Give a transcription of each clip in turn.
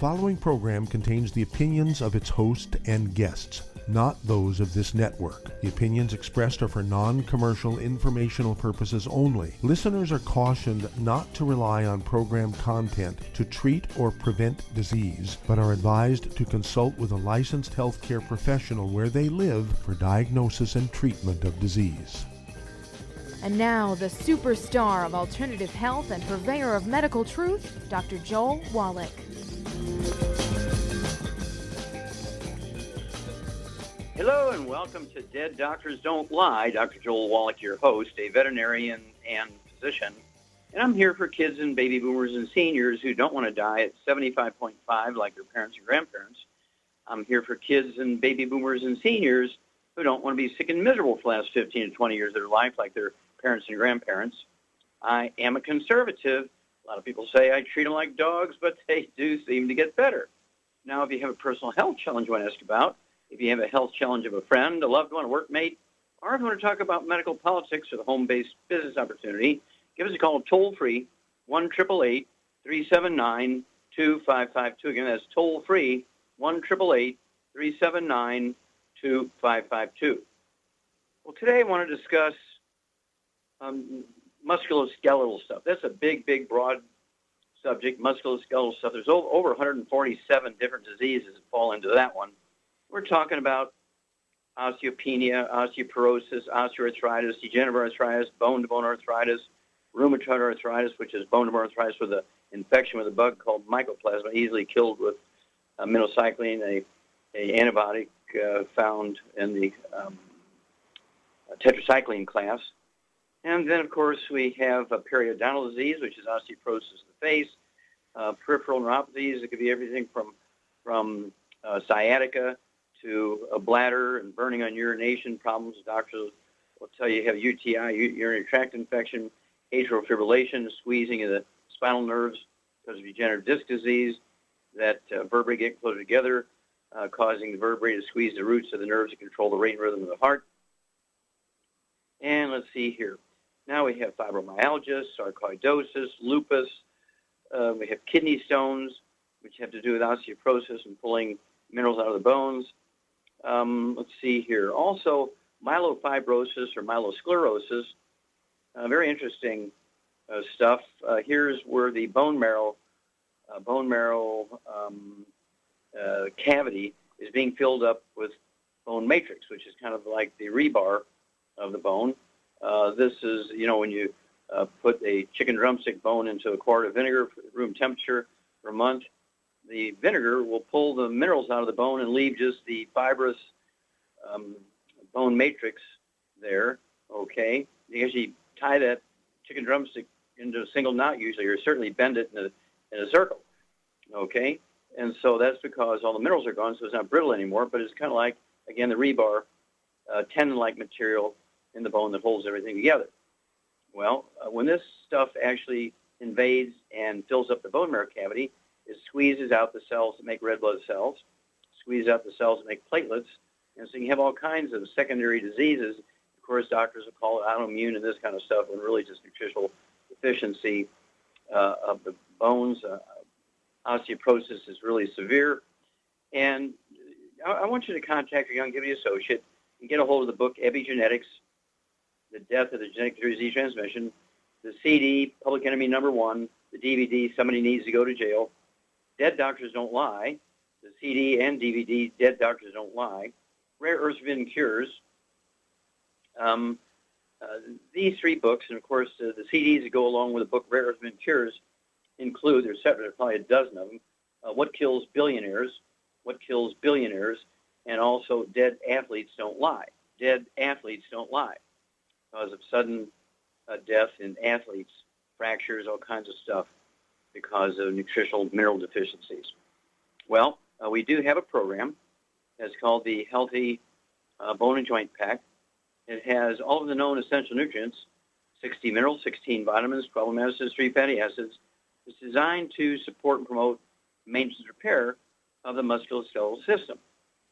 following program contains the opinions of its host and guests, not those of this network. The opinions expressed are for non-commercial informational purposes only. Listeners are cautioned not to rely on program content to treat or prevent disease, but are advised to consult with a licensed healthcare professional where they live for diagnosis and treatment of disease. And now, the superstar of alternative health and purveyor of medical truth, Dr. Joel Wallach. Hello and welcome to Dead Doctors Don't Lie. Dr. Joel Wallach, your host, a veterinarian and physician. And I'm here for kids and baby boomers and seniors who don't want to die at 75.5 like their parents and grandparents. I'm here for kids and baby boomers and seniors who don't want to be sick and miserable for the last 15 to 20 years of their life like their parents and grandparents. I am a conservative. A lot of people say I treat them like dogs, but they do seem to get better. Now, if you have a personal health challenge you want to ask about, if you have a health challenge of a friend, a loved one, a workmate, or if you want to talk about medical politics or the home-based business opportunity, give us a call toll-free, 1-888-379-2552. Again, that's toll-free, 1-888-379-2552. Well, today I want to discuss musculoskeletal stuff. That's a big, broad subject, musculoskeletal stuff. There's over 147 different diseases that fall into that one. We're talking about osteopenia, osteoporosis, osteoarthritis, degenerative arthritis, bone-to-bone arthritis, rheumatoid arthritis, which is bone-to-bone arthritis with an infection with a bug called mycoplasma, easily killed with minocycline, an antibiotic found in the tetracycline class. And then, of course, we have periodontal disease, which is osteoporosis of the face, peripheral neuropathies. It could be everything from sciatica to a bladder and burning on urination problems. Doctors will tell you have UTI, urinary tract infection, atrial fibrillation, squeezing of the spinal nerves because of degenerative disc disease, that vertebrae get closer together, causing the vertebrae to squeeze the roots of the nerves to control the rate and rhythm of the heart. And let's see here. Now we have fibromyalgia, sarcoidosis, lupus. We have kidney stones, which have to do with osteoporosis and pulling minerals out of the bones. Let's see here. Also, myelofibrosis or myelosclerosis. Very interesting stuff. Here's where the bone marrow cavity is being filled up with bone matrix, which is kind of like the rebar of the bone. This is, when you put a chicken drumstick bone into a quart of vinegar, room temperature, for a month, the vinegar will pull the minerals out of the bone and leave just the fibrous bone matrix there, okay? You actually tie that chicken drumstick into a single knot usually, or certainly bend it in a circle, okay? And so that's because all the minerals are gone, so it's not brittle anymore, but it's kind of like, again, the rebar, tendon-like material in the bone that holds everything together. Well, when this stuff actually invades and fills up the bone marrow cavity, it squeezes out the cells that make red blood cells, squeezes out the cells that make platelets, and so you have all kinds of secondary diseases. Of course, doctors will call it autoimmune and this kind of stuff, when really just nutritional deficiency of the bones. Osteoporosis is really severe. And I want you to contact your Youngevity associate and get a hold of the book, Epigenetics, The Death of the Genetic Disease Transmission, the CD, Public Enemy #1, the DVD, Somebody Needs to Go to Jail, Dead Doctors Don't Lie, the CD and DVD, Dead Doctors Don't Lie, Rare Earths Forbidden Cures. These three books, and of course the CDs that go along with the book Rare Earths Forbidden Cures include, there's probably a dozen of them, What Kills Billionaires, and also Dead Athletes Don't Lie. Dead Athletes Don't Lie. Because of sudden death in athletes, fractures, all kinds of stuff because of nutritional mineral deficiencies. Well, we do have a program that's called the Healthy Bone and Joint Pack. It has all of the known essential nutrients, 60 minerals, 16 vitamins, 12 amino acids, 3 fatty acids. It's designed to support and promote maintenance and repair of the musculoskeletal system.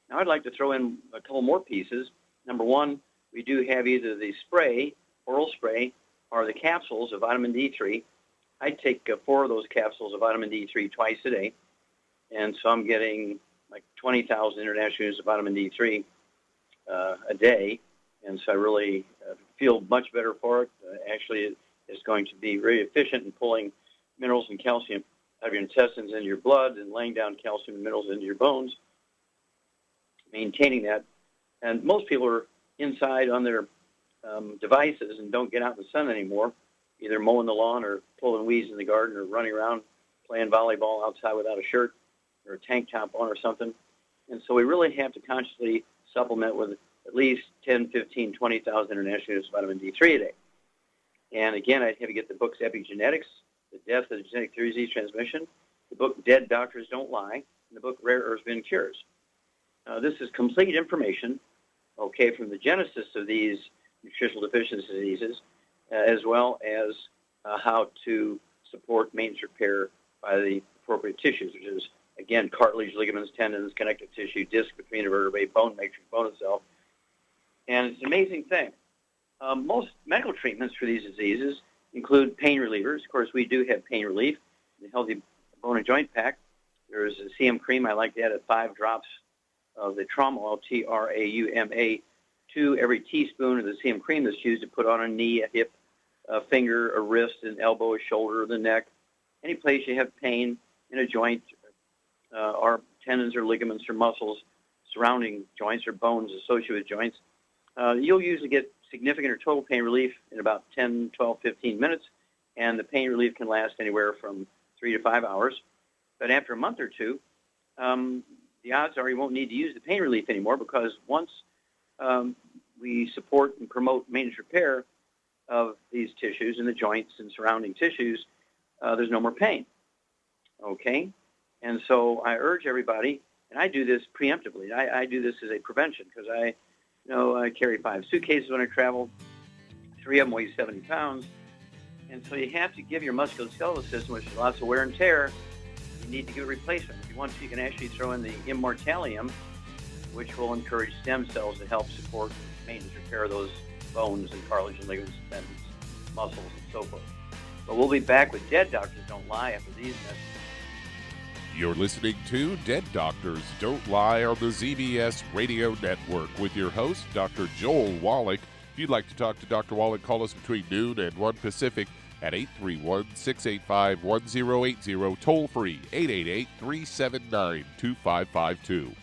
Now, I'd like to throw in a couple more pieces. Number one, we do have either the spray, oral spray, or the capsules of vitamin D3. I take 4 of those capsules of vitamin D3 twice a day. And so I'm getting like 20,000 international units of vitamin D3 a day. And so I really feel much better for it. Actually, it's going to be very efficient in pulling minerals and calcium out of your intestines into your blood and laying down calcium and minerals into your bones, maintaining that. And most people are inside on their devices and don't get out in the sun anymore, either mowing the lawn or pulling weeds in the garden or running around playing volleyball outside without a shirt or a tank top on or something. And so we really have to consciously supplement with at least 10, 15, 20,000 international units of vitamin D3 a day. And again, I'd have you get the books Epigenetics, The Death of the Genetic Theory of Disease Transmission, the book Dead Doctors Don't Lie, and the book Rare Earths Bin Cures. This is complete information, okay, from the genesis of these nutritional deficiency diseases, as well as how to support maintenance repair by the appropriate tissues, which is, again, cartilage, ligaments, tendons, connective tissue, disc between the vertebrae, bone matrix, bone itself. And it's an amazing thing. Most medical treatments for these diseases include pain relievers. Of course, we do have pain relief in the Healthy Bone and Joint Pack. There's a CM cream. I like to add 5 drops of the trauma oil, TRAUMA, to every teaspoon of the CM cream that's used to put on a knee, a hip, a finger, a wrist, an elbow, a shoulder, the neck, any place you have pain in a joint, or tendons or ligaments or muscles surrounding joints or bones associated with joints. You'll usually get significant or total pain relief in about 10, 12, 15 minutes, and the pain relief can last anywhere from 3 to 5 hours. But after a month or two, the odds are you won't need to use the pain relief anymore, because once we support and promote maintenance repair of these tissues in the joints and surrounding tissues, there's no more pain. Okay? And so I urge everybody, and I do this preemptively. I do this as a prevention, because I carry 5 suitcases when I travel. 3 of them weigh 70 pounds. And so you have to give your musculoskeletal system, which is lots of wear and tear, you need to give a replacement. If you want to, you can actually throw in the immortalium, which will encourage stem cells to help support maintenance repair of those bones and cartilage and ligaments, tendons, muscles, and so forth. But we'll be back with Dead Doctors Don't Lie after these messages. You're listening to Dead Doctors Don't Lie on the ZBS Radio Network with your host, Dr. Joel Wallach. If you'd like to talk to Dr. Wallach, call us between noon and 1 Pacific at 831-685-1080, toll free 888-379-2552.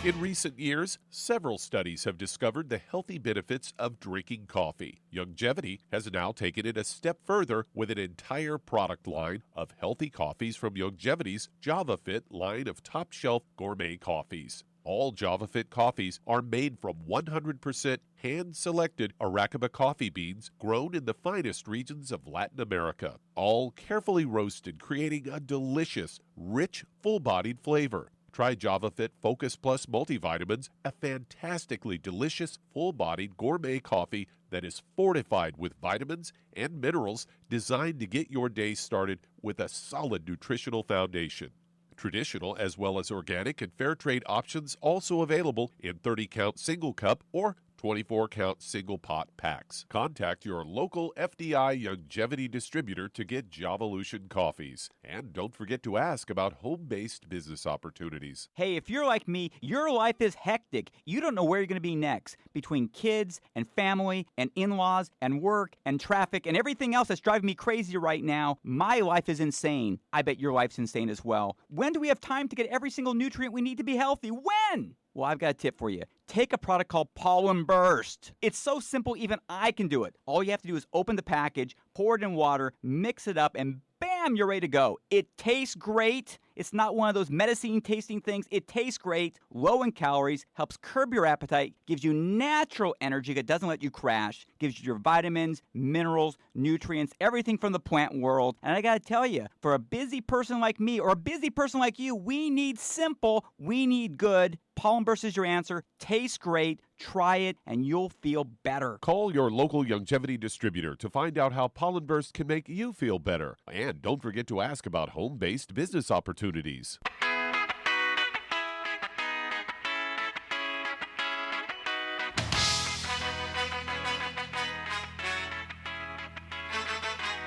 In recent years, several studies have discovered the healthy benefits of drinking coffee. YOUNGEVITY has now taken it a step further with an entire product line of healthy coffees from YOUNGEVITY's JavaFit line of top-shelf gourmet coffees. All JavaFit coffees are made from 100% hand-selected Arabica coffee beans grown in the finest regions of Latin America, all carefully roasted, creating a delicious, rich, full-bodied flavor. Try JavaFit Focus Plus Multivitamins, a fantastically delicious, full-bodied gourmet coffee that is fortified with vitamins and minerals designed to get your day started with a solid nutritional foundation. Traditional as well as organic and fair trade options also available in 30-count single cup or 24-count single pot packs. Contact your local FDI YOUNGEVITY distributor to get Javalution coffees. And don't forget to ask about home-based business opportunities. Hey, if you're like me, your life is hectic. You don't know where you're going to be next. Between kids and family and in-laws and work and traffic and everything else that's driving me crazy right now, my life is insane. I bet your life's insane as well. When do we have time to get every single nutrient we need to be healthy? When? Well, I've got a tip for you. Take a product called Pollen Burst. It's so simple, even I can do it. All you have to do is open the package, pour it in water, mix it up, and bam, you're ready to go. It tastes great. It's not one of those medicine-tasting things. It tastes great, low in calories, helps curb your appetite, gives you natural energy that doesn't let you crash, gives you your vitamins, minerals, nutrients, everything from the plant world. And I got to tell you, for a busy person like me or a busy person like you, we need simple, we need good. Pollen Burst is your answer. Tastes great. Try it, and you'll feel better. Call your local YOUNGEVITY distributor to find out how Pollen Burst can make you feel better. And don't forget to ask about home-based business opportunities.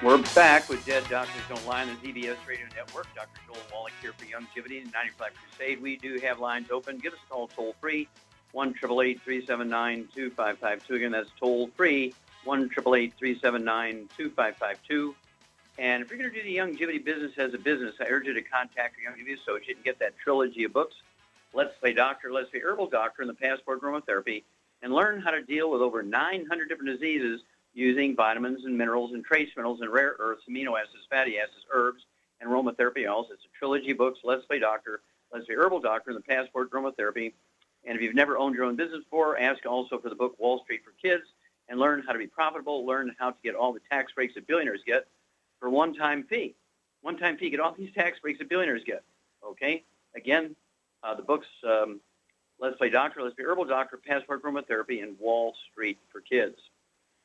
We're back with Dead Doctors Don't Lie on the ZBS Radio Network. Dr. Joel Wallach here for Youngevity and 95 Crusade. We do have lines open. Give us a call toll-free, 1-888-379-2552. Again, that's toll-free, 1-888-379-2552. And if you're going to do the Youngevity business as a business, I urge you to contact your Youngevity associate and get that trilogy of books, Let's Play Doctor, Let's Play Herbal Doctor, and the Passport Aromatherapy, and learn how to deal with over 900 different diseases using vitamins and minerals and trace minerals and rare earths, amino acids, fatty acids, herbs, and aromatherapy oils. It's a trilogy of books, Let's Play Doctor, Let's Play Herbal Doctor, and the Passport Aromatherapy. And if you've never owned your own business before, ask also for the book Wall Street for Kids and learn how to be profitable, learn how to get all the tax breaks that billionaires get for one-time fee. One-time fee, get all these tax breaks that billionaires get. Okay? Again, the books, Let's Play Doctor, Let's Play Herbal Doctor, Passport Aromatherapy, and Wall Street for Kids.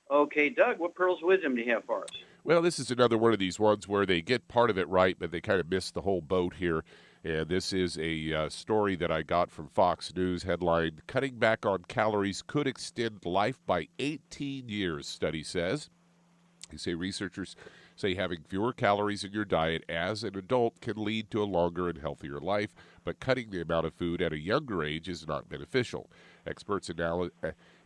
Okay, Doug, what pearls of wisdom do you have for us? Well, this is another one of these ones where they get part of it right, but they kind of miss the whole boat here. And this is a story that I got from Fox News, headlined, "Cutting Back on Calories Could Extend Life by 18 Years, study says." They say researchers say having fewer calories in your diet as an adult can lead to a longer and healthier life, but cutting the amount of food at a younger age is not beneficial. Experts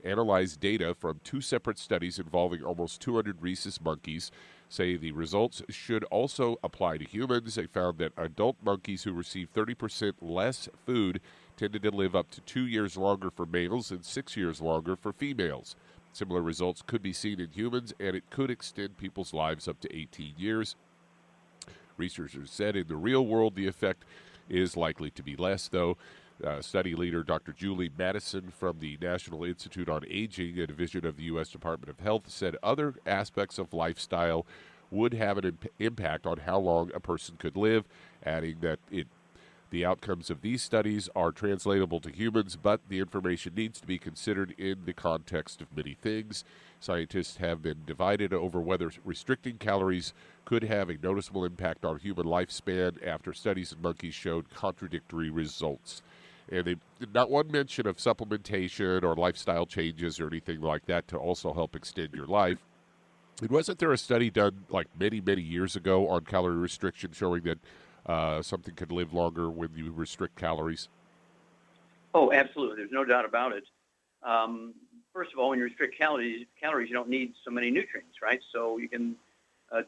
analyzed data from two separate studies involving almost 200 rhesus monkeys, say the results should also apply to humans. They found that adult monkeys who received 30% less food tended to live up to 2 years longer for males and 6 years longer for females. Similar results could be seen in humans, and it could extend people's lives up to 18 years. Researchers said in the real world, the effect is likely to be less, though. Study leader Dr. Julie Madison from the National Institute on Aging, a division of the U.S. Department of Health, said other aspects of lifestyle would have an impact on how long a person could live, adding that the outcomes of these studies are translatable to humans, but the information needs to be considered in the context of many things. Scientists have been divided over whether restricting calories could have a noticeable impact on human lifespan after studies in monkeys showed contradictory results. And they did not one mention of supplementation or lifestyle changes or anything like that to also help extend your life. And wasn't there a study done like many, many years ago on calorie restriction showing that something could live longer when you restrict calories? Oh, absolutely. There's no doubt about it. First of all, when you restrict calories, you don't need so many nutrients, right? So you can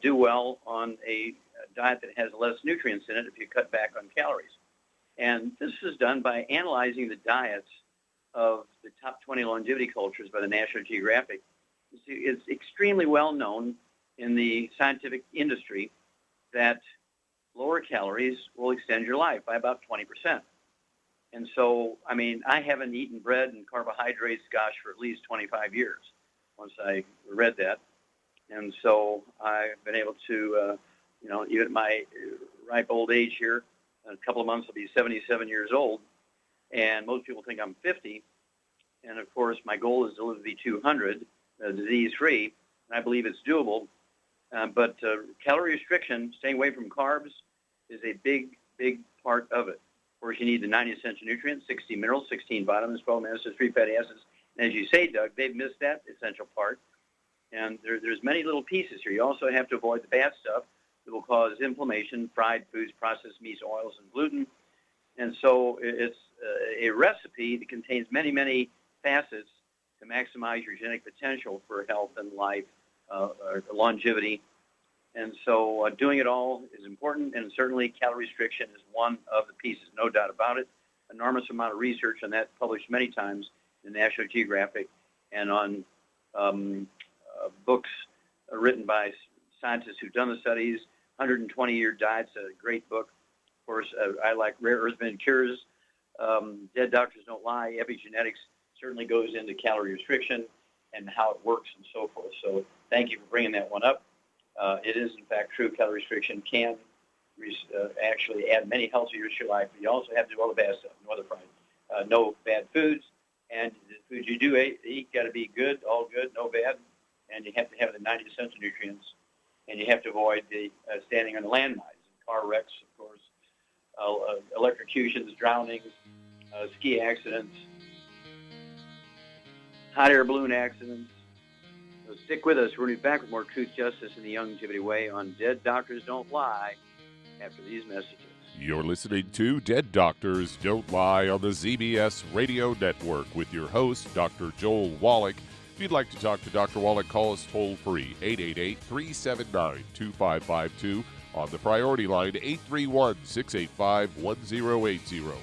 do well on a diet that has less nutrients in it if you cut back on calories. And this is done by analyzing the diets of the top 20 longevity cultures by the National Geographic. It's extremely well known in the scientific industry that lower calories will extend your life by about 20%. And so, I mean, I haven't eaten bread and carbohydrates, for at least 25 years once I read that. And so I've been able to, even at my ripe old age here, in a couple of months I'll be 77 years old, and most people think I'm 50. And, of course, my goal is to live to be 200, disease-free, and I believe it's doable. But calorie restriction, staying away from carbs, is a big, big part of it. Of course, you need the 90 essential nutrients, 60 minerals, 16 vitamins, 12 amino acids, 3 fatty acids. And as you say, Doug, they've missed that essential part. And there's many little pieces here. You also have to avoid the bad stuff that will cause inflammation, fried foods, processed meats, oils, and gluten. And so it's a recipe that contains many, many facets to maximize your genetic potential for health and life, longevity. And so doing it all is important, and certainly calorie restriction is one of the pieces, no doubt about it. Enormous amount of research on that published many times in National Geographic and on books written by scientists who've done the studies. 120-Year Diet's a great book. Of course, I like Rare Earths and Cures. Dead Doctors Don't Lie. Epigenetics certainly goes into calorie restriction and how it works and so forth. So thank you for bringing that one up. It is, in fact, true. Calorie restriction can actually add many healthy years to your life, but you also have to do all the bad stuff, no other friend. No bad foods, and the foods you do eat got to be good, all good, no bad, and you have to have the 90 essential nutrients, and you have to avoid the standing on the landmines, car wrecks, of course, electrocutions, drownings, ski accidents, hot air balloon accidents, So stick with us. We're going to be back with more Truth, Justice, and the Youngevity Way on Dead Doctors Don't Lie after these messages. You're listening to Dead Doctors Don't Lie on the ZBS Radio Network with your host, Dr. Joel Wallach. If you'd like to talk to Dr. Wallach, call us toll-free, 888-379-2552. On the priority line, 831-685-1080.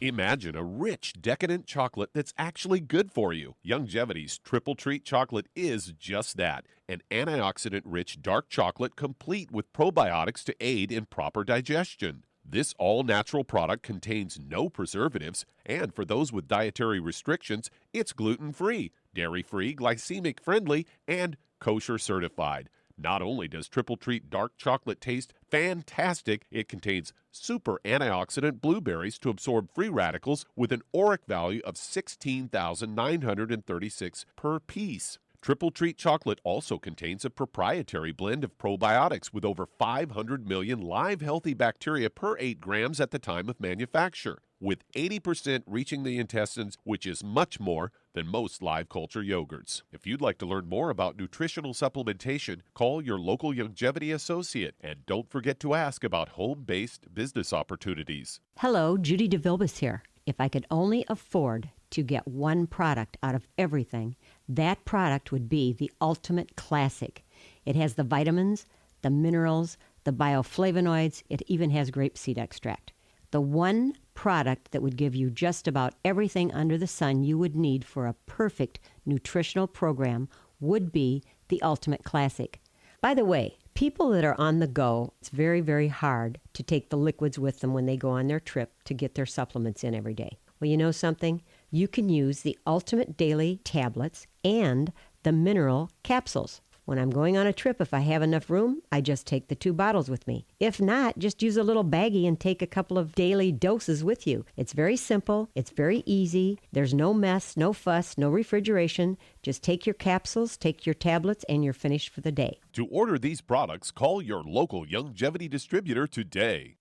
Imagine a rich, decadent chocolate that's actually good for you. Youngevity's Triple Treat chocolate is just that, an antioxidant-rich dark chocolate complete with probiotics to aid in proper digestion. This all-natural product contains no preservatives, and for those with dietary restrictions, it's gluten-free, dairy-free, glycemic-friendly, and kosher certified. Not only does Triple Treat dark chocolate taste fantastic, it contains super antioxidant blueberries to absorb free radicals with an ORAC value of 16,936 per piece. Triple Treat chocolate also contains a proprietary blend of probiotics with over 500 million live healthy bacteria per 8 grams at the time of manufacture, with 80% reaching the intestines, which is much more than most live culture yogurts. If you'd like to learn more about nutritional supplementation, call your local Youngevity associate, and don't forget to ask about home-based business opportunities. Hello, Judy DeVilbus here. If I could only afford to get one product out of everything, that product would be the Ultimate Classic. It has the vitamins, the minerals, the bioflavonoids. It even has grapeseed extract. The one product that would give you just about everything under the sun you would need for a perfect nutritional program would be the Ultimate Classic. By the way, people that are on the go, it's very, very hard to take the liquids with them when they go on their trip to get their supplements in every day. Well, you know something? You can use the Ultimate Daily tablets and the mineral capsules. When I'm going on a trip, if I have enough room, I just take the 2 bottles with me. If not, just use a little baggie and take a couple of daily doses with you. It's very simple. It's very easy. There's no mess, no fuss, no refrigeration. Just take your capsules, take your tablets, and you're finished for the day. To order these products, call your local Youngevity distributor today.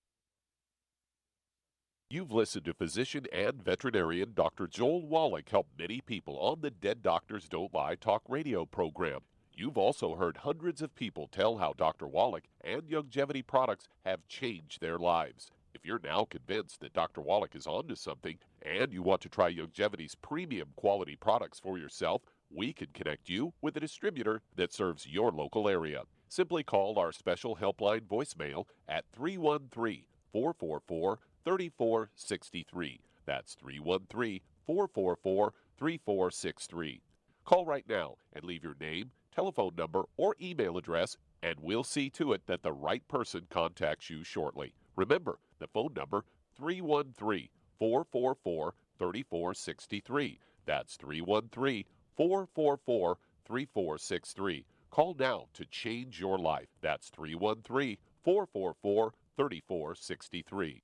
You've listened to physician and veterinarian Dr. Joel Wallach help many people on the Dead Doctors Don't Lie talk radio program. You've also heard hundreds of people tell how Dr. Wallach and Youngevity products have changed their lives. If you're now convinced that Dr. Wallach is onto something and you want to try Youngevity's premium quality products for yourself, we can connect you with a distributor that serves your local area. Simply call our special helpline voicemail at 313-444-3463. That's 313-444-3463. Call right now and leave your name, telephone number, or email address, and we'll see to it that the right person contacts you shortly. Remember, the phone number, 313-444-3463. That's 313-444-3463. Call now to change your life. That's 313-444-3463.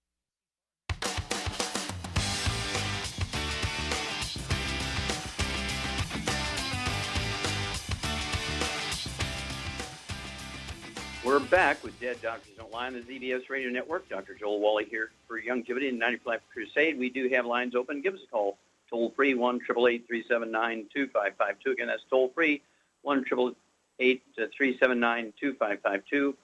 We're back with Dead Doctors Don't Lie on the ZBS Radio Network. Dr. Joel Wallach here for Youngevity and 90 Life Crusade. We do have lines open. Give us a call. Toll-free, 1-888-379-2552. Again, that's toll-free, 1-888-379-2552.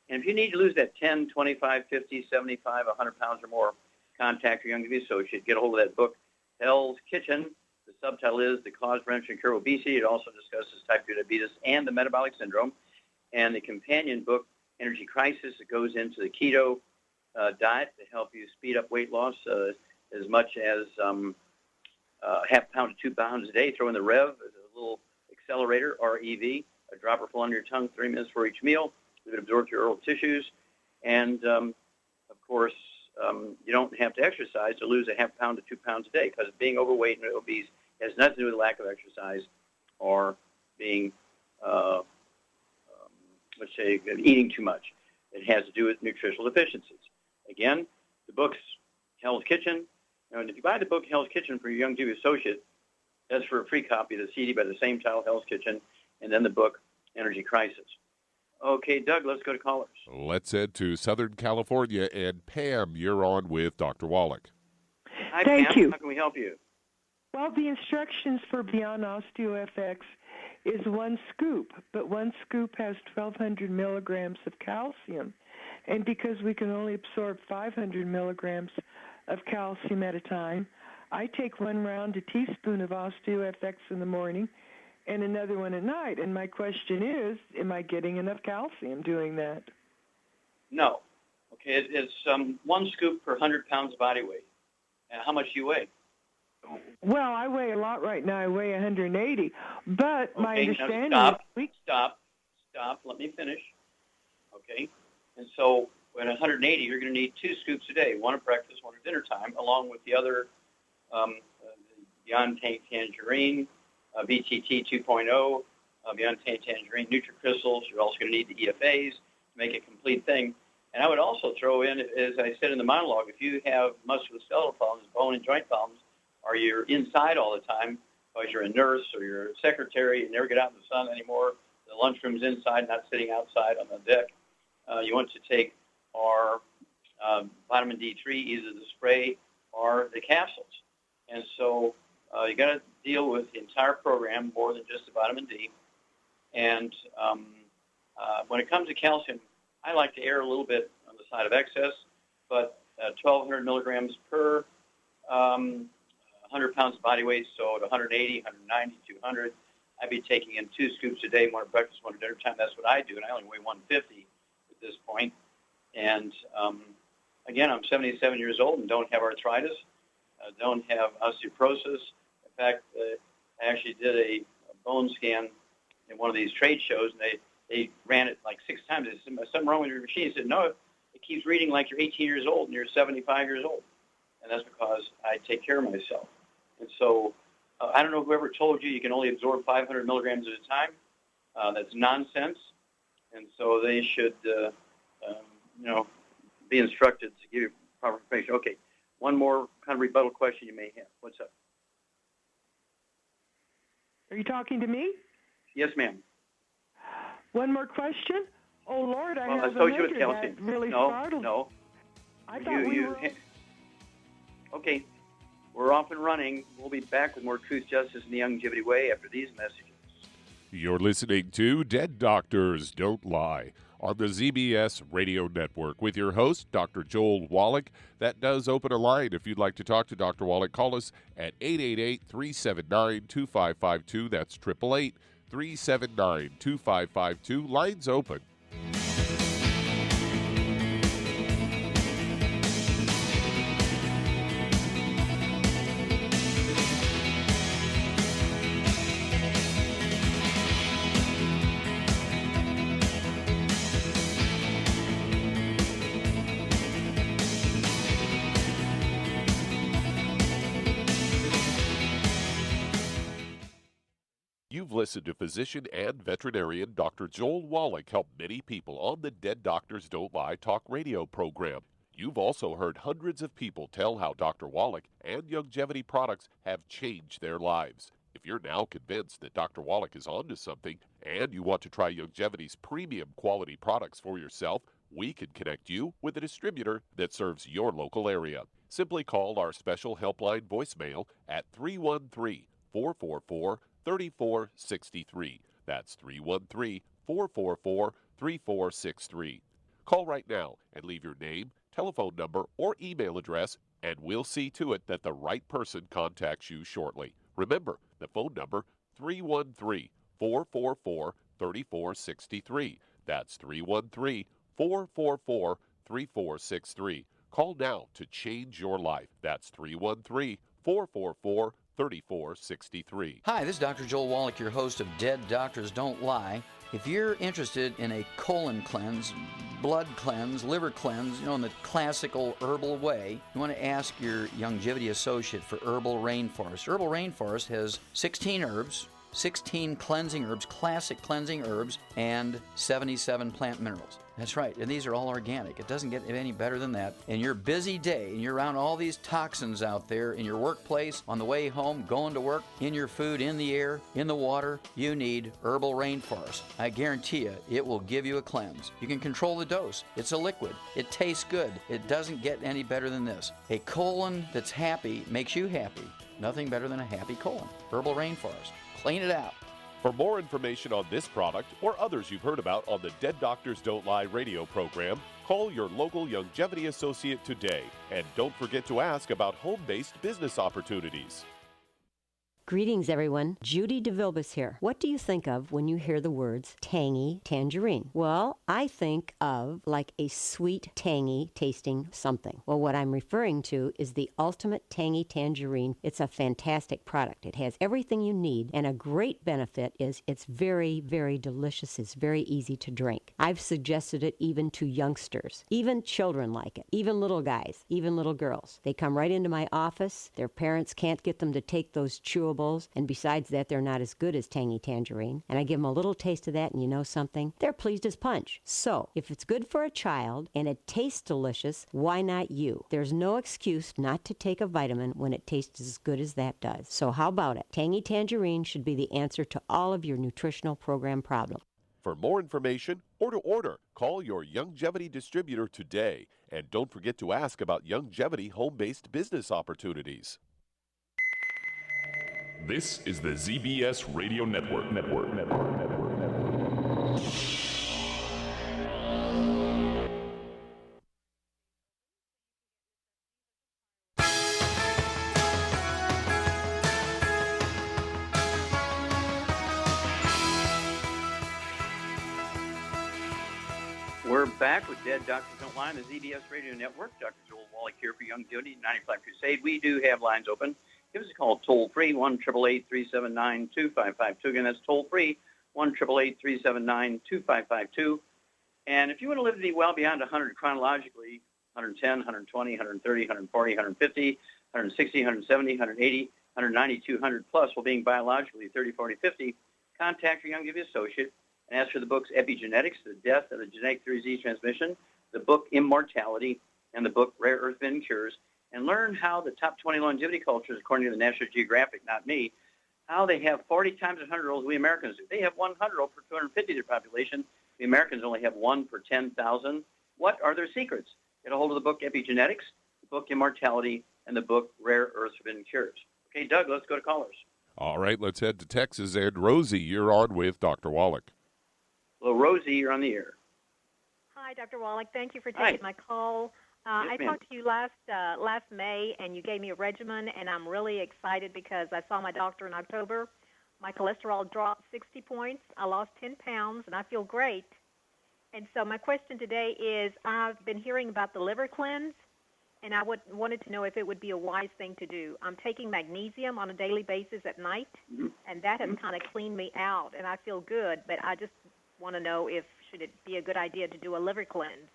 And if you need to lose that 10, 25, 50, 75, 100 pounds or more, contact your Youngevity associate. Get a hold of that book, Hell's Kitchen. The subtitle is The Cause, Prevention, and Cure of Obesity. It also discusses type 2 diabetes and the metabolic syndrome. And the companion book, Energy Crisis, that goes into the keto diet to help you speed up weight loss as much as half a pound to 2 pounds a day. Throw in the REV, a little accelerator, REV, a dropper full under your tongue, 3 minutes for each meal. Leave it absorb through your oral tissues. And, of course, you don't have to exercise to lose a half pound to 2 pounds a day, because being overweight and obese has nothing to do with lack of exercise or being let's say, eating too much. It has to do with nutritional deficiencies. Again, the book's Hell's Kitchen. And if you buy the book Hell's Kitchen for your Youngevity associate, that's for a free copy of the CD by the same title, Hell's Kitchen, and then the book Energy Crisis. Okay, Doug, let's go to callers. Let's head to Southern California, and Pam, you're on with Dr. Wallach. Hi, Thank Pam. you. How can we help you? Well, the instructions for Beyond OsteoFX is 1 scoop, but 1 scoop has 1,200 milligrams of calcium. And because we can only absorb 500 milligrams of calcium at a time, I take 1 round, a teaspoon of OsteoFX in the morning and another one at night. And my question is, am I getting enough calcium doing that? No. Okay, it's 1 scoop per 100 pounds body weight. And how much do you weigh? Well, I weigh a lot right now. I weigh 180. But my Okay, understanding now is... Stop. Let me finish. Okay? And so at 180, you're going to need 2 scoops a day, 1 at breakfast, 1 at dinner time, along with the other Beyond Tangerine, BTT 2.0, Beyond Tangerine, NutriCrystals. You're also going to need the EFAs to make a complete thing. And I would also throw in, as I said in the monologue, if you have muscular skeletal problems, bone and joint problems, or you're inside all the time because you're a nurse or you're a secretary, you never get out in the sun anymore, the lunchroom's inside, not sitting outside on the deck, you want to take our vitamin D3, either the spray or the capsules. And so you got to deal with the entire program more than just the vitamin D. And when it comes to calcium, I like to err a little bit on the side of excess, but 1,200 milligrams per 100 pounds of body weight, so at 180, 190, 200, I'd be taking in 2 scoops a day, 1 at breakfast, 1 at dinner time. That's what I do, and I only weigh 150 at this point. And again, I'm 77 years old and don't have arthritis, don't have osteoporosis. In fact, I actually did a bone scan in one of these trade shows, and they ran it like 6 times. They said, something wrong with your machine? I said, no, it keeps reading like you're 18 years old and you're 75 years old. And that's because I take care of myself. And so I don't know whoever told you can only absorb 500 milligrams at a time. That's nonsense. And so they should, be instructed to give you proper information. Okay, one more kind of rebuttal question you may have. What's up? Are you talking to me? Yes, ma'am. One more question? Oh, Lord, I have a told you measure it's calcium. that really startled. No. I thought we were... Okay, we're off and running. We'll be back with more Truth, Justice, and the Youngevity Way after these messages. You're listening to Dead Doctors Don't Lie on the ZBS Radio Network with your host, Dr. Joel Wallach. That does open a line. If you'd like to talk to Dr. Wallach, call us at 888-379-2552. That's 888-379-2552. Lines open. You've listened to physician and veterinarian Dr. Joel Wallach help many people on the Dead Doctors Don't Lie talk radio program. You've also heard hundreds of people tell how Dr. Wallach and Youngevity products have changed their lives. If you're now convinced that Dr. Wallach is onto something and you want to try Youngevity's premium quality products for yourself, we can connect you with a distributor that serves your local area. Simply call our special helpline voicemail at 313-444-3463. That's 313-444-3463. Call right now and leave your name, telephone number, or email address, and we'll see to it that the right person contacts you shortly. Remember, the phone number, 313-444-3463. That's 313-444-3463. Call now to change your life. That's 313-444-3463. Hi, this is Dr. Joel Wallach, your host of Dead Doctors Don't Lie. If you're interested in a colon cleanse, blood cleanse, liver cleanse, in the classical herbal way, you want to ask your Youngevity associate for Herbal Rainforest. Herbal Rainforest has 16 herbs, 16 cleansing herbs, classic cleansing herbs, and 77 plant minerals. That's right, and these are all organic. It doesn't get any better than that. In your busy day, and you're around all these toxins out there in your workplace, on the way home, going to work, in your food, in the air, in the water, you need Herbal Rainforest. I guarantee you, it will give you a cleanse. You can control the dose. It's a liquid. It tastes good. It doesn't get any better than this. A colon that's happy makes you happy. Nothing better than a happy colon. Herbal Rainforest. Clean it out. For more information on this product or others you've heard about on the Dead Doctors Don't Lie radio program, call your local Youngevity associate today. And don't forget to ask about home-based business opportunities. Greetings, everyone. Judy DeVilbus here. What do you think of when you hear the words tangy tangerine? Well, I think of like a sweet, tangy tasting something. Well, what I'm referring to is the Ultimate Tangy Tangerine. It's a fantastic product. It has everything you need, and a great benefit is it's very, very delicious. It's very easy to drink. I've suggested it even to youngsters. Even children like it. Even little guys. Even little girls. They come right into my office. Their parents can't get them to take those chewables, and besides that, they're not as good as Tangy Tangerine. And I give them a little taste of that, and you know something? They're pleased as punch. So, if it's good for a child and it tastes delicious, why not you? There's no excuse not to take a vitamin when it tastes as good as that does. So how about it? Tangy Tangerine should be the answer to all of your nutritional program problems. For more information or to order, call your Youngevity distributor today. And don't forget to ask about Youngevity home-based business opportunities. This is the ZBS Radio Network. We're back with Dead Doctors Don't Lie on the ZBS Radio Network. Dr. Joel Wallach here for Youngevity 95 Crusade. We do have lines open. Give us a call toll-free, 1-888-379-2552. Again, that's toll-free, 1-888-379-2552. And if you want to live to be well beyond 100 chronologically, 110, 120, 130, 140, 150, 160, 170, 180, 190, 200 plus, while being biologically 30, 40, 50, contact your Youngevity associate and ask for the books Epigenetics, The Death of the Genetic Disease Transmission, the book Immortality, and the book Rare Earth Bin Cures, and learn how the top 20 longevity cultures, according to the National Geographic, not me, how they have 40 times 100-year-olds we Americans do. They have 100-year-old per 250 of their population. The Americans only have 1 per 10,000. What are their secrets? Get a hold of the book Epigenetics, the book Immortality, and the book Rare Earth Bin Cures. Okay, Doug, let's go to callers. All right, let's head to Texas. And Rosie, you're on with Dr. Wallach. Hello, Rosie, you're on the air. Hi, Dr. Wallach. Thank you for taking my call. I talked to you last May, and you gave me a regimen, and I'm really excited because I saw my doctor in October. My cholesterol dropped 60 points. I lost 10 pounds, and I feel great. And so my question today is, I've been hearing about the liver cleanse, and I wanted to know if it would be a wise thing to do. I'm taking magnesium on a daily basis at night, and that has kind of cleaned me out, and I feel good, but I just want to know if should it be a good idea to do a liver cleanse.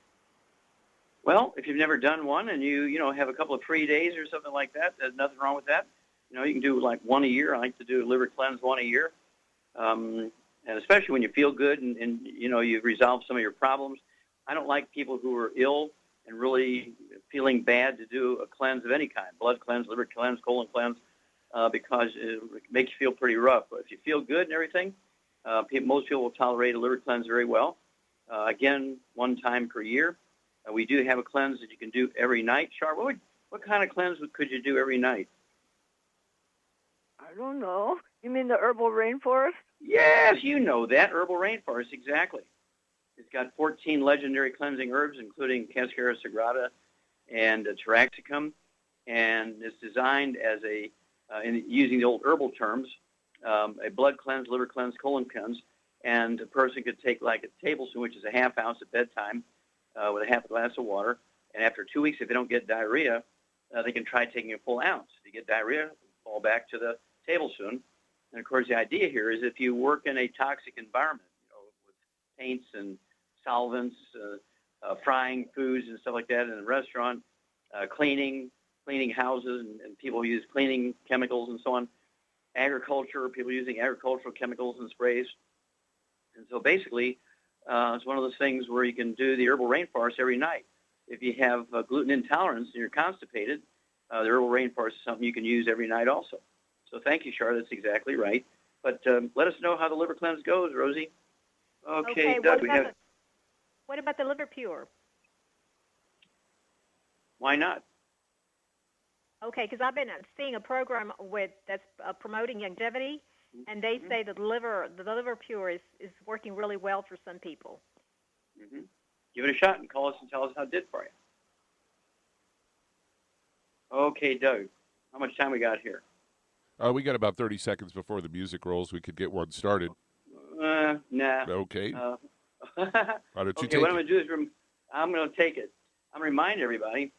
Well, if you've never done one and you have a couple of free days or something like that, there's nothing wrong with that. You can do like one a year. I like to do a liver cleanse one a year. And especially when you feel good and you've resolved some of your problems. I don't like people who are ill and really feeling bad to do a cleanse of any kind, blood cleanse, liver cleanse, colon cleanse, because it makes you feel pretty rough. But if you feel good and everything, most people will tolerate a liver cleanse very well. Again, one time per year. We do have a cleanse that you can do every night. Char, what kind of cleanse could you do every night? I don't know. You mean the herbal rainforest? Yes, you know that. Herbal rainforest, exactly. It's got 14 legendary cleansing herbs, including Cascara sagrada and taraxacum, and it's designed as using the old herbal terms, a blood cleanse, liver cleanse, colon cleanse, and a person could take like a tablespoon, which is a half ounce at bedtime, with a half a glass of water, and after 2 weeks, if they don't get diarrhea, they can try taking a full ounce. If you get diarrhea, fall back to the tablespoon. And of course, the idea here is if you work in a toxic environment, with paints and solvents, frying foods and stuff like that in a restaurant, cleaning houses, and people use cleaning chemicals and so on, agriculture, people using agricultural chemicals and sprays. And so basically, it's one of those things where you can do the herbal rainforest every night. If you have gluten intolerance and you're constipated, the herbal rainforest is something you can use every night also. So thank you, Char. That's exactly right. But let us know how the liver cleanse goes, Rosie. Okay, Doug, what about the liver pure? Why not? Okay, because I've been seeing a program that's promoting longevity, and they say that the liver pure is working really well for some people. Mm-hmm. Give it a shot and call us and tell us how it did for you. Okay, Doug, how much time we got here? We got about 30 seconds before the music rolls. We could get one started. Nah. Okay. Why don't you okay, take what it? I'm going to do is I'm going to take it. I'm going to remind everybody,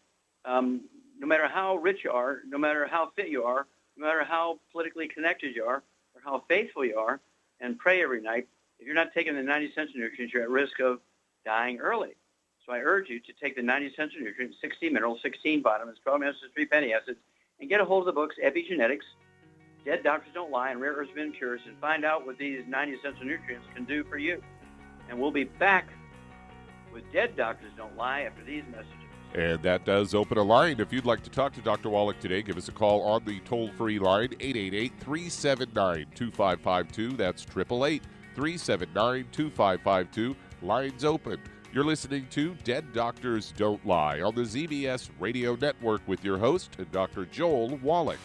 no matter how rich you are, no matter how fit you are, no matter how politically connected you are, or how faithful you are, and pray every night, if you're not taking the 90 essential nutrients, you're at risk of dying early. So I urge you to take the 90 essential nutrients, 16 minerals, 16 vitamins, 12 amino acids, 3 fatty acids, and get a hold of the books, Epigenetics, Dead Doctors Don't Lie, and Rare Earths and Cures, and find out what these 90 essential nutrients can do for you. And we'll be back with Dead Doctors Don't Lie after these messages. And that does open a line. If you'd like to talk to Dr. Wallach today, give us a call on the toll-free line, 888-379-2552. That's 888-379-2552. Lines open. You're listening to Dead Doctors Don't Lie on the ZBS Radio Network with your host, Dr. Joel Wallach.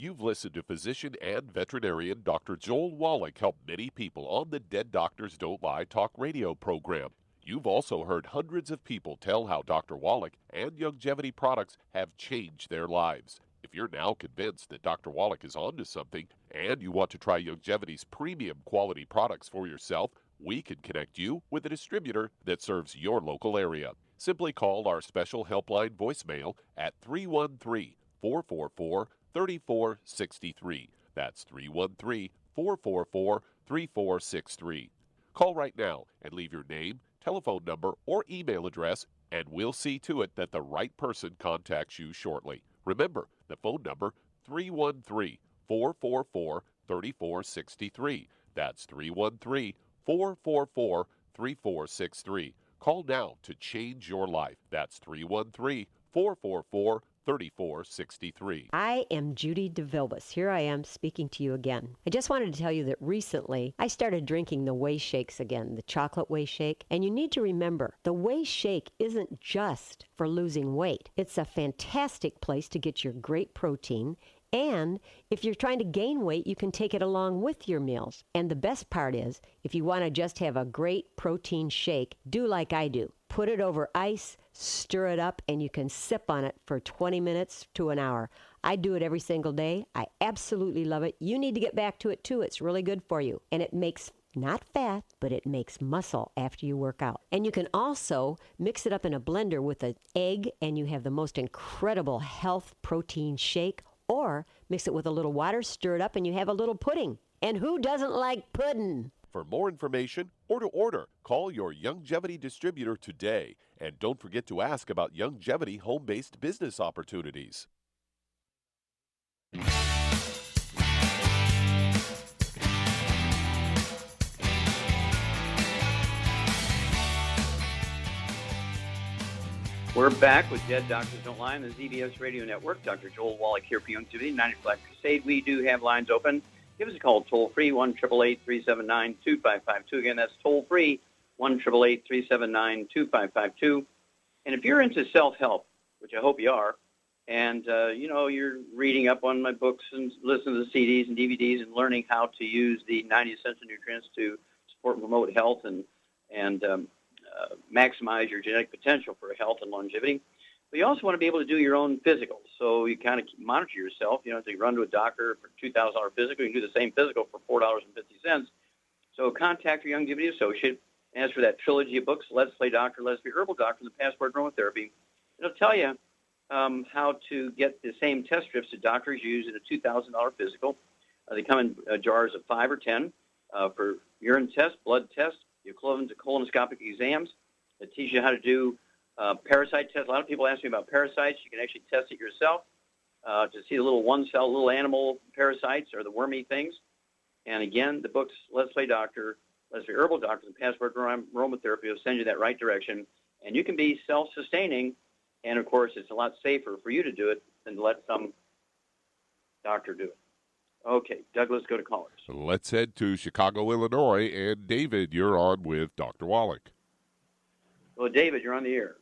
You've listened to physician and veterinarian Dr. Joel Wallach help many people on the Dead Doctors Don't Lie talk radio program. You've also heard hundreds of people tell how Dr. Wallach and Youngevity products have changed their lives. If you're now convinced that Dr. Wallach is onto something and you want to try Youngevity's premium quality products for yourself, we can connect you with a distributor that serves your local area. Simply call our special helpline voicemail at 313-444-3463. That's 313-444-3463. Call right now and leave your name, telephone number, or email address, and we'll see to it that the right person contacts you shortly. Remember, the phone number, 313-444-3463. That's 313-444-3463. Call now to change your life. That's 313-444-3463. 3463. I am Judy DeVilbus. Here I am speaking to you again. I just wanted to tell you that recently I started drinking the Whey Shakes again, the chocolate Whey Shake. And you need to remember, the Whey Shake isn't just for losing weight. It's a fantastic place to get your great protein. And if you're trying to gain weight, you can take it along with your meals. And the best part is, if you want to just have a great protein shake, do like I do. Put it over ice, stir it up, and you can sip on it for 20 minutes to an hour. I do it every single day. I absolutely love it. You need to get back to it too. It's really good for you. And it makes not fat, but it makes muscle after you work out. And you can also mix it up in a blender with an egg, and you have the most incredible health protein shake. Or mix it with a little water, stir it up, and you have a little pudding. And who doesn't like pudding? For more information or to order, call your Youngevity distributor today. And don't forget to ask about Youngevity home-based business opportunities. We're back with Dead Doctors Don't Lie on the ZBS Radio Network. Dr. Joel Wallach here for Youngevity, 90 Flat Crusade. We do have lines open. Give us a call toll-free, 1-888-379-2552. Again, that's toll-free, 1-888-379-2552. And if you're into self-help, which I hope you are, and, you're reading up on my books and listening to the CDs and DVDs and learning how to use the 90 essential nutrients to support and promote health and maximize your genetic potential for health and longevity. But you also want to be able to do your own physical. So you kind of monitor yourself. You know, if you run to a doctor for $2,000 physical, you can do the same physical for $4.50. So contact your Youngevity associate. As for that trilogy of books, Let's Play Doctor, Let's Be Herbal Doctor, and the Passport Aromatherapy, it'll tell you how to get the same test strips that doctors use in a $2,000 physical. They come in jars of 5 or 10 for urine tests, blood tests, the equivalent to colonoscopic exams. It teaches you how to do parasite tests. A lot of people ask me about parasites. You can actually test it yourself to see the little one-cell, little animal parasites or the wormy things. And again, the books, Let's Play Doctor, Let's Play Herbal Doctor, and Passport Aromatherapy will send you that right direction. And you can be self-sustaining. And, of course, it's a lot safer for you to do it than to let some doctor do it. Okay, Douglas, go to callers. Let's head to Chicago, Illinois. And, David, you're on with Dr. Wallach. Well, David, you're on the air.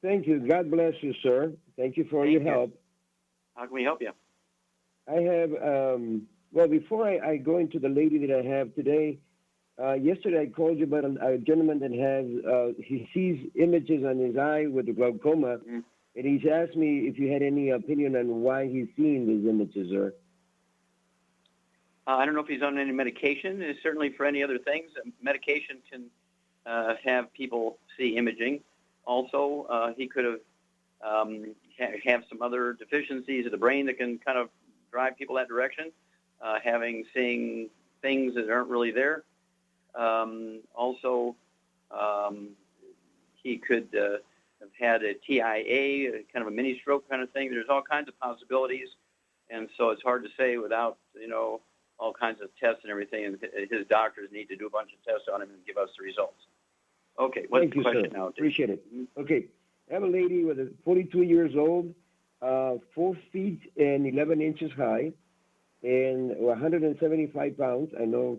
Thank you. God bless you, sir. Thank you for your help. How can we help you? I have, well, before I go into the lady that I have today, yesterday I called you about a gentleman that has, he sees images on his eye with the glaucoma, and he's asked me if you had any opinion on why he's seeing these images, sir. I don't know if he's on any medication. Certainly for any other things, medication can have people see imaging. Also, he could have some other deficiencies of the brain that can kind of drive people that direction, seeing things that aren't really there. Also, he could have had a TIA, kind of a mini stroke kind of thing. There's all kinds of possibilities, and so it's hard to say without, all kinds of tests and everything, and his doctors need to do a bunch of tests on him and give us the results. Okay, what's the question now? Appreciate it. Okay, I have a lady with 42 years old, 4 feet and 11 inches high, and 175 pounds. I know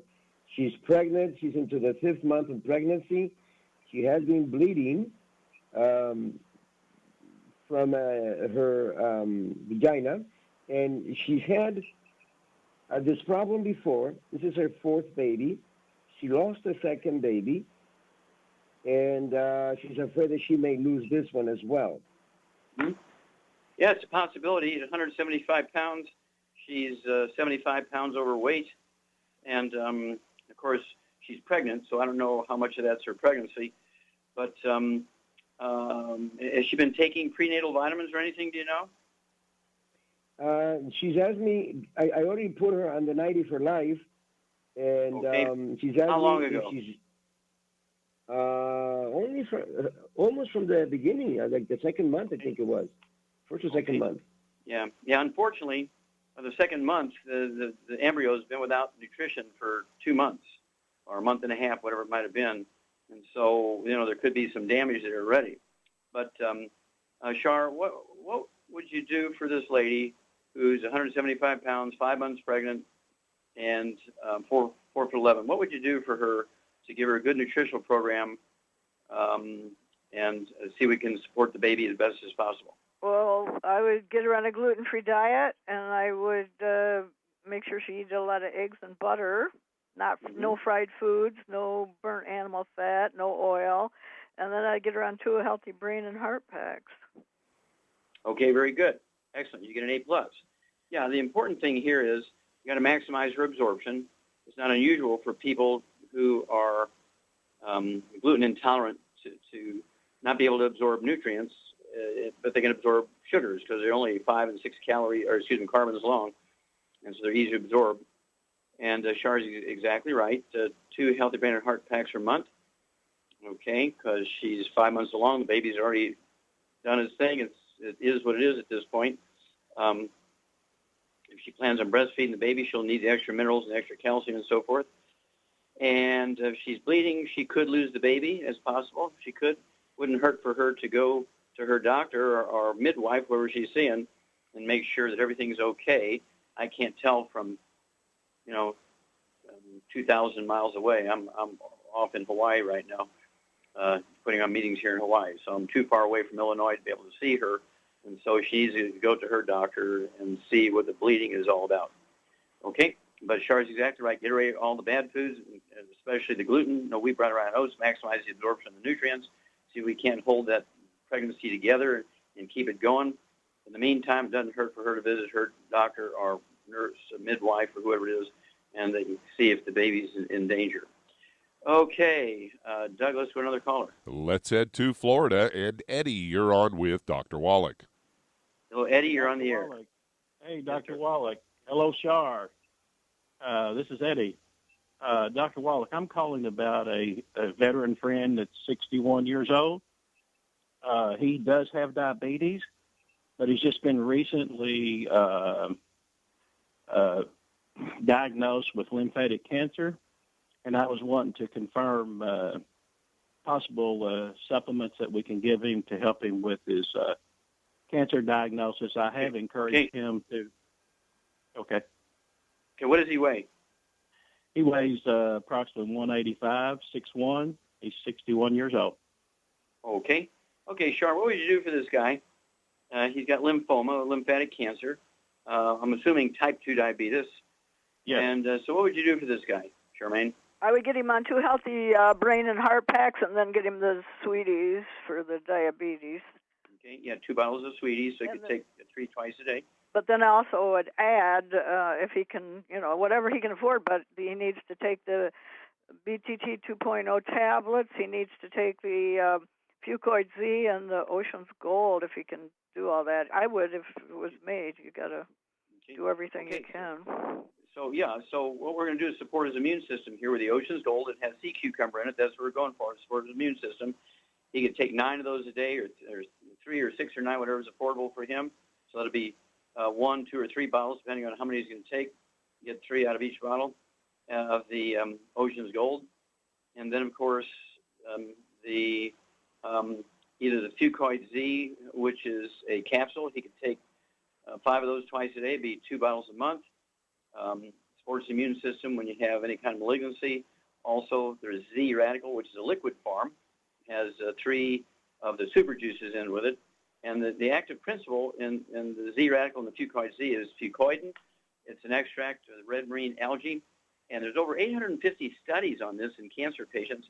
she's pregnant. She's into the 5th month of pregnancy. She has been bleeding from her vagina, and she's had this problem before. This is her 4th baby. She lost a 2nd baby, and she's afraid that she may lose this one as well. Mm-hmm. Yeah, it's a possibility. At 175 pounds, she's 75 pounds overweight, and of course, she's pregnant, so I don't know how much of that's her pregnancy. But has she been taking prenatal vitamins or anything, do you know? She's asked me, I already put her on the 90 for life, and she's asked how long me ago? if she's almost from the beginning, like the 2nd month, I think it was. 1st or 2nd month. Yeah. Unfortunately, the 2nd month, the embryo has been without nutrition for 2 months or a month and a half, whatever it might have been. And so, there could be some damage there already. But, Shar, what would you do for this lady who's 175 pounds, 5 months pregnant, and 4 foot 11? What would you do for her to give her a good nutritional program and see if we can support the baby as best as possible? Well, I would get her on a gluten-free diet, and I would make sure she eats a lot of eggs and butter, no fried foods, no burnt animal fat, no oil, and then I'd get her on 2 healthy brain and heart packs. Okay, very good. Excellent. You get an A+. Yeah, the important thing here is you got to maximize her absorption. It's not unusual for people who are gluten intolerant to not be able to absorb nutrients, but they can absorb sugars because they're only 5 and 6 carbons long, and so they're easy to absorb. And Char's exactly right. 2 healthy brain and heart packs per month. Okay, because she's 5 months along, the baby's already done its thing. It is what it is at this point. If she plans on breastfeeding the baby, she'll need the extra minerals and extra calcium and so forth. And if she's bleeding, she could lose the baby as possible. She could. Wouldn't hurt for her to go to her doctor or midwife, whoever she's seeing, and make sure that everything's okay. I can't tell from, 2,000 miles away. I'm off in Hawaii right now, putting on meetings here in Hawaii. So I'm too far away from Illinois to be able to see her. And so she needs to go to her doctor and see what the bleeding is all about. Okay? But Char's exactly right. Get rid of all the bad foods, especially the gluten, wheat, bran, rye, and oats, maximize the absorption of the nutrients. See if we can't hold that pregnancy together and keep it going. In the meantime, it doesn't hurt for her to visit her doctor or nurse, or midwife, or whoever it is, and they can see if the baby's in danger. Okay, Douglas, go another caller. Let's head to Florida, and Eddie, you're on with Dr. Wallach. Hello, Eddie, you're on the air. Hey, Dr. Wallach. Hello, Shar. This is Eddie. Dr. Wallach, I'm calling about a veteran friend that's 61 years old. He does have diabetes, but he's just been recently diagnosed with lymphatic cancer, and I was wanting to confirm possible supplements that we can give him to help him with his cancer diagnosis. I have encouraged him to. Okay. Okay, what does he weigh? He weighs approximately 185, 6'1". He's 61 years old. Okay. Okay, Char, what would you do for this guy? He's got lymphoma, lymphatic cancer. I'm assuming type 2 diabetes. Yes. And so what would you do for this guy, Charmaine? I would get him on 2 healthy brain and heart packs and then get him the sweeties for the diabetes. Okay, yeah, 2 bottles of sweeties, so he could take 3 twice a day. But then I also would add, if he can, whatever he can afford, but he needs to take the BTT 2.0 tablets. He needs to take the Fucoid Z and the Ocean's Gold if he can do all that. I would if it was me. You got to do everything you can. So what we're going to do is support his immune system here with the Ocean's Gold. It has sea cucumber in it. That's what we're going for, support his immune system. He could take 9 of those a day, or 3 or 6 or 9, whatever is affordable for him. So that'll be 1, 2, or 3 bottles, depending on how many he's going to take. Get 3 out of each bottle of the Ocean's Gold. And then, of course, either the Fucoid Z, which is a capsule. He could take 5 of those twice a day, be 2 bottles a month. Supports the immune system when you have any kind of malignancy. Also, there's Z Radical, which is a liquid form. Has 3 of the super juices in with it. And the active principle in the Z Radical and the Fucoid Z is fucoidin. It's an extract of red marine algae. And there's over 850 studies on this in cancer patients.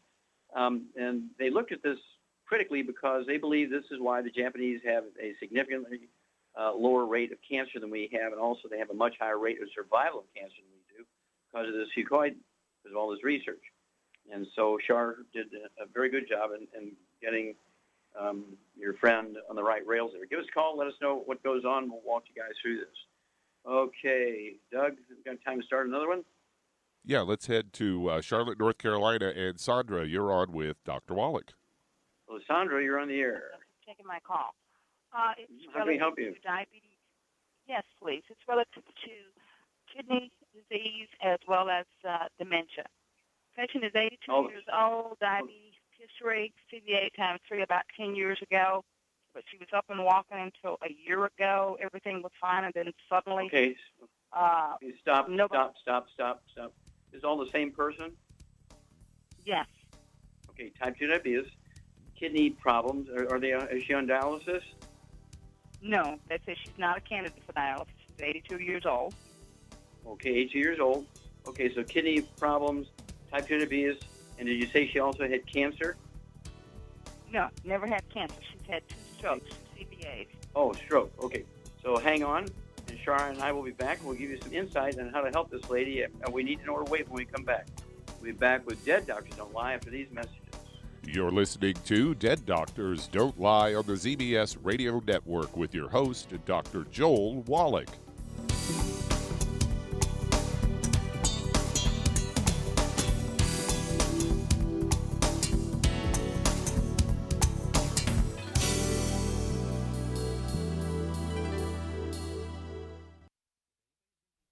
And they looked at this critically because they believe this is why the Japanese have a significantly lower rate of cancer than we have, and also they have a much higher rate of survival of cancer than we do because of this fucoid, because of all this research. And so Shar did a very good job in getting your friend on the right rails there. Give us a call, let us know what goes on, we'll walk you guys through this. Okay, Doug, got time to start another one? Yeah, let's head to Charlotte, North Carolina, and Sandra, you're on with Dr. Wallach. Well, Sandra, you're on the air. Taking my call. It's How can we help you? to diabetes. Yes, please. It's relative to kidney disease as well as dementia. Patient is 82 years old, diabetes history, CVA times 3 about 10 years ago, but she was up and walking until a year ago. Everything was fine, and then suddenly... Okay, stop. Is all the same person? Yes. Okay, type 2 diabetes, kidney problems. Is she on dialysis? No, they say she's not a candidate for dialysis. She's 82 years old. Okay, 82 years old. Okay, so kidney problems, type 2 diabetes, and did you say she also had cancer? No, never had cancer. She's had 2 strokes, CVAs. Oh, stroke. Okay, so hang on, and Shara and I will be back. We'll give you some insight on how to help this lady. We need to know her weight when we come back. We'll be back with Dead Doctors Don't Lie after these messages. You're listening to Dead Doctors Don't Lie on the ZBS Radio Network with your host, Dr. Joel Wallach.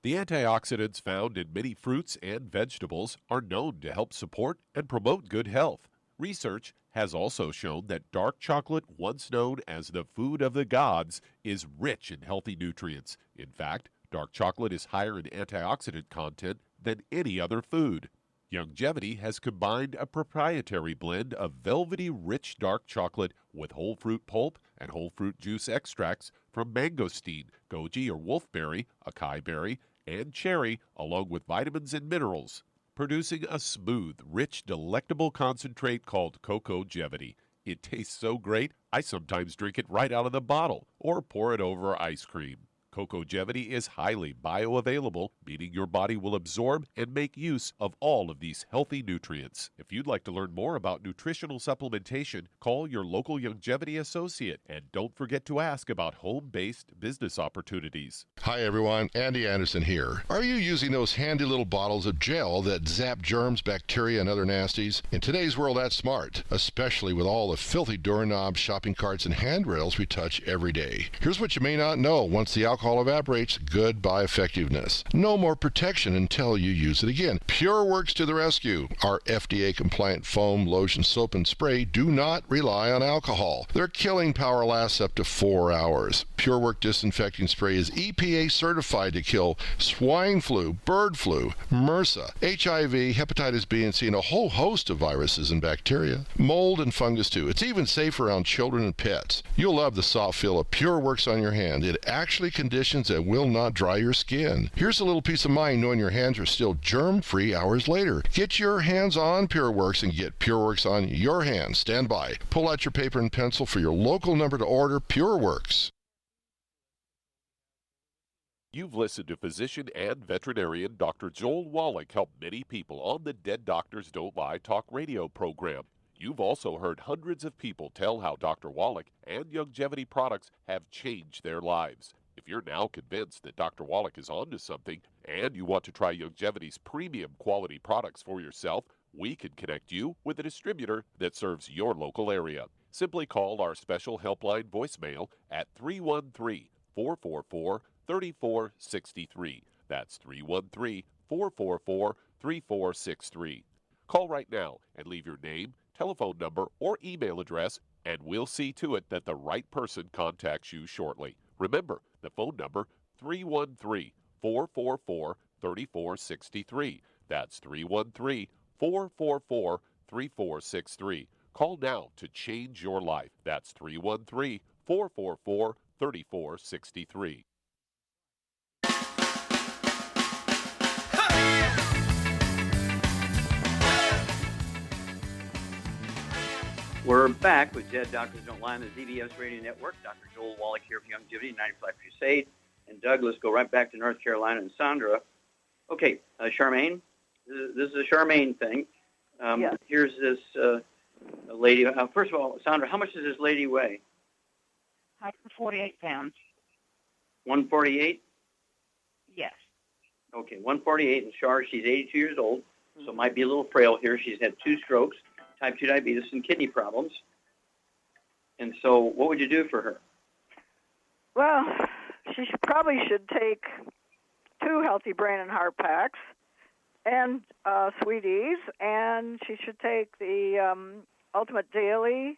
The antioxidants found in many fruits and vegetables are known to help support and promote good health. Research has also shown that dark chocolate, once known as the food of the gods, is rich in healthy nutrients. In fact, dark chocolate is higher in antioxidant content than any other food. YOUNGEVITY has combined a proprietary blend of velvety rich dark chocolate with whole fruit pulp and whole fruit juice extracts from mangosteen, goji or wolfberry, acai berry, and cherry, along with vitamins and minerals, producing a smooth, rich, delectable concentrate called YOUNGEVITY. It tastes so great, I sometimes drink it right out of the bottle or pour it over ice cream. YOUNGEVITY is highly bioavailable, meaning your body will absorb and make use of all of these healthy nutrients. If you'd like to learn more about nutritional supplementation, call your local YOUNGEVITY associate and don't forget to ask about home-based business opportunities. Hi everyone, Andy Anderson here. Are you using those handy little bottles of gel that zap germs, bacteria, and other nasties? In today's world, that's smart, especially with all the filthy doorknobs, shopping carts, and handrails we touch every day. Here's what you may not know. Once the alcohol evaporates, goodbye effectiveness. No more protection until you use it again. PureWorks to the rescue. Our FDA-compliant foam, lotion, soap, and spray do not rely on alcohol. Their killing power lasts up to 4 hours. PureWorks disinfecting spray is EPA certified to kill swine flu, bird flu, MRSA, HIV, hepatitis B and C, and a whole host of viruses and bacteria. Mold and fungus too. It's even safe around children and pets. You'll love the soft feel of PureWorks on your hand. It actually conditions and will not dry your skin. Here's a little peace of mind knowing your hands are still germ-free hours later. Get your hands on PureWorks and get PureWorks on your hands. Stand by. Pull out your paper and pencil for your local number to order PureWorks. You've listened to physician and veterinarian Dr. Joel Wallach help many people on the Dead Doctors Don't Lie talk radio program. You've also heard hundreds of people tell how Dr. Wallach and YOUNGEVITY products have changed their lives. If you're now convinced that Dr. Wallach is onto something and you want to try YOUNGEVITY's premium quality products for yourself, we can connect you with a distributor that serves your local area. Simply call our special helpline voicemail at 313-444-3463. That's 313-444-3463. Call right now and leave your name, telephone number, or email address, and we'll see to it that the right person contacts you shortly. Remember, the phone number, 313-444-3463. That's 313-444-3463. Call now to change your life. That's 313-444-3463. We're back with Dead Doctors Don't Lie on the ZBS Radio Network. Dr. Joel Wallach here for YOUNGEVITY, 95 Crusade. And Doug, let's go right back to North Carolina and Sandra. Okay, Charmaine, this is a Charmaine thing. Yes. Here's this lady. First of all, Sandra, how much does this lady weigh? 148 pounds. 148? Yes. Okay, 148. And Char, she's 82 years old, so might be a little frail here. She's had 2 strokes, type 2 diabetes, and kidney problems. And so what would you do for her? Well, she probably should take 2 healthy brain and heart packs and Sweeties, and she should take the Ultimate Daily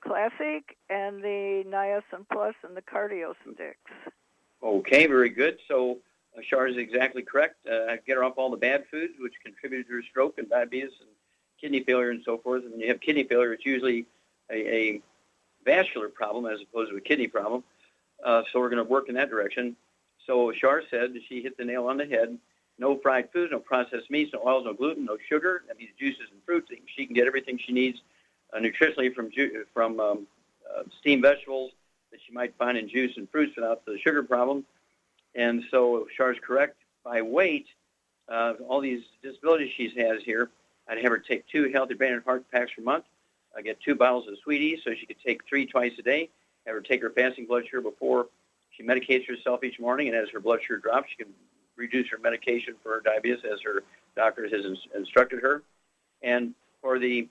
Classic and the Niacin Plus and the Cardio Sticks. Okay, very good. So Char is exactly correct. Get her off all the bad foods, which contributed to her stroke and diabetes and kidney failure and so forth. And when you have kidney failure, it's usually a vascular problem as opposed to a kidney problem. So we're going to work in that direction. So Char said she hit the nail on the head. No fried foods, no processed meats, no oils, no gluten, no sugar. That means juices and fruits. She can get everything she needs nutritionally from steamed vegetables that she might find in juice and fruits without the sugar problem. And so Char's correct. By weight, all these disabilities she has here, I'd have her take 2 healthy brain and heart packs per month. I get 2 bottles of Sweeties, so she could take 3 twice a day. Have her take her fasting blood sugar before she medicates herself each morning, and as her blood sugar drops, she can reduce her medication for her diabetes as her doctor has instructed her. And for the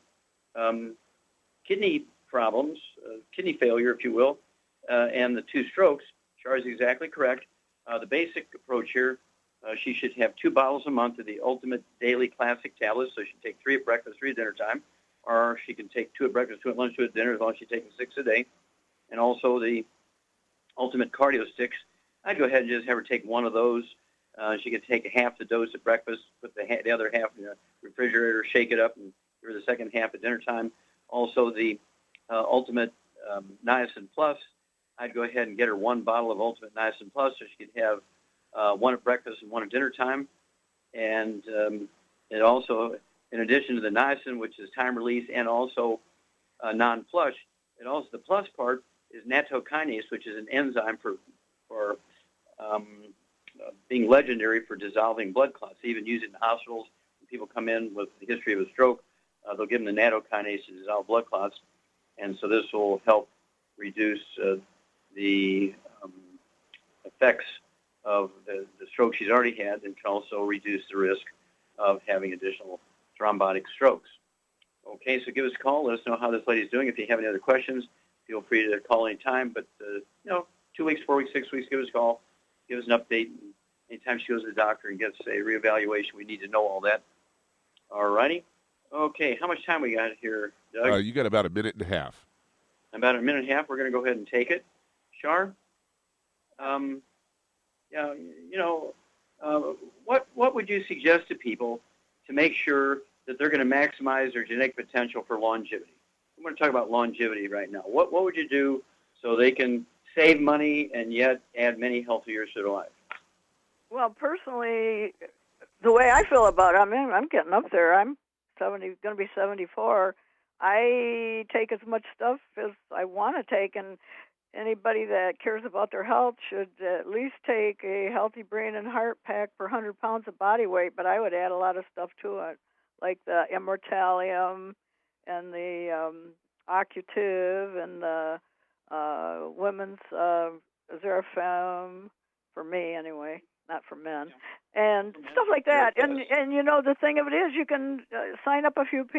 kidney problems, kidney failure, if you will, and the 2 strokes, Char is exactly correct. The basic approach here, she should have 2 bottles a month of the Ultimate Daily Classic tablets, so she can take 3 at breakfast, 3 at dinner time, or she can take 2 at breakfast, 2 at lunch, 2 at dinner, as long as she's taking 6 a day. And also the Ultimate Cardio Sticks. I'd go ahead and just have her take 1 of those. She could take half the dose at breakfast, put the other half in the refrigerator, shake it up, and give her the second half at dinner time. Also the Ultimate Niacin Plus. I'd go ahead and get her 1 bottle of Ultimate Niacin Plus so she could have 1 at breakfast and 1 at dinner time. And it also, in addition to the niacin, which is time release, and also non-flush, it also, the plus part is nattokinase, which is an enzyme for being legendary for dissolving blood clots. They even use it in hospitals. When people come in with a history of a stroke, they'll give them the nattokinase to dissolve blood clots. And so this will help reduce the effects of the stroke she's already had, and can also reduce the risk of having additional thrombotic strokes. Okay, so give us a call. Let us know how this lady's doing. If you have any other questions, feel free to call anytime. But, 2 weeks, 4 weeks, 6 weeks, give us a call. Give us an update. Anytime she goes to the doctor and gets a reevaluation, we need to know all that. All righty. Okay, how much time we got here, Doug? You got about a minute and a half. About a minute and a half. We're going to go ahead and take it. Shar? What would you suggest to people to make sure that they're going to maximize their genetic potential for longevity? I'm going to talk about longevity right now. What would you do so they can save money and yet add many healthy years to their life? Well, personally, the way I feel about it, I'm getting up there. I'm going to be 74. I take as much stuff as I want to take, and anybody that cares about their health should at least take a healthy brain and heart pack per 100 pounds of body weight, but I would add a lot of stuff to it, like the Immortalium and the Occutive and the women's Zerafem, for me anyway, not for men, and stuff like that. And the thing of it is, you can sign up a few people